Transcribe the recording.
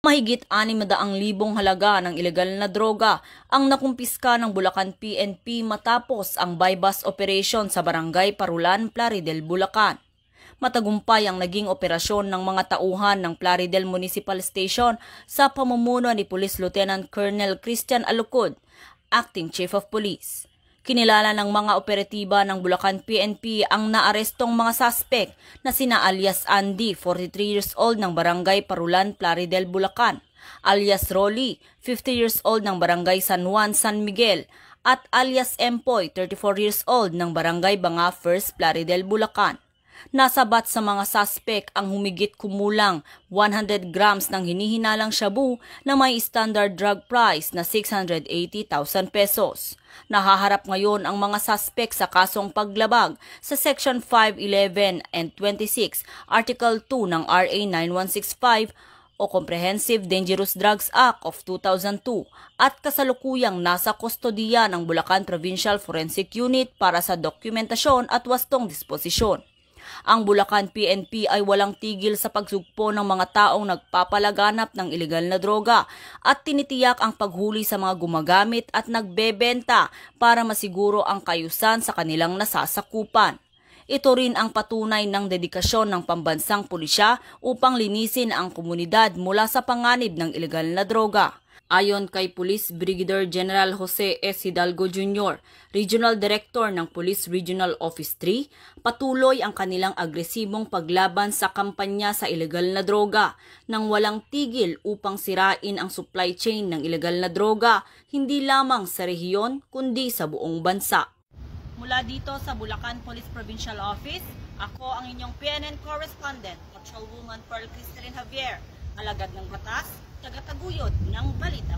Mahigit 600,000 halaga ng ilegal na droga ang nakumpiska ng Bulacan PNP matapos ang buy-bust operation sa Barangay Parulan, Plaridel, Bulacan. Matagumpay ang naging operasyon ng mga tauhan ng Plaridel Municipal Station sa pamumuno ni Police Lieutenant Colonel Christian Alucod, Acting Chief of Police. Kinilala ng mga operatiba ng Bulacan PNP ang naarestong mga suspect na sina alias Andy, 43 years old ng Barangay Parulan, Plaridel, Bulacan, alias Rolly, 50 years old ng Barangay San Juan, San Miguel, at alias Empoy, 34 years old ng Barangay Banga First, Plaridel, Bulacan. Nasabat sa mga suspect ang humigit kumulang 100 grams ng hinihinalang shabu na may standard drug price na 680,000 pesos. Nahaharap ngayon ang mga suspect sa kasong paglabag sa Section 511 and 26, Article 2 ng RA 9165 o Comprehensive Dangerous Drugs Act of 2002 at kasalukuyang nasa kustodiya ng Bulacan Provincial Forensic Unit para sa dokumentasyon at wastong disposisyon. Ang Bulacan PNP ay walang tigil sa pagsugpo ng mga taong nagpapalaganap ng ilegal na droga at tinitiyak ang paghuli sa mga gumagamit at nagbebenta para masiguro ang kayusan sa kanilang nasasakupan. Ito rin ang patunay ng dedikasyon ng pambansang pulisya upang linisin ang komunidad mula sa panganib ng ilegal na droga. Ayon kay Police Brigadier General Jose S. Hidalgo Jr., Regional Director ng Police Regional Office 3, patuloy ang kanilang agresibong paglaban sa kampanya sa ilegal na droga nang walang tigil upang sirain ang supply chain ng ilegal na droga hindi lamang sa rehiyon kundi sa buong bansa. Mula dito sa Bulacan Police Provincial Office, ako ang inyong PNN Correspondent, Patrolwoman Pearl Cristalin Javier, alagad ng batas, tagataguyod ng balita.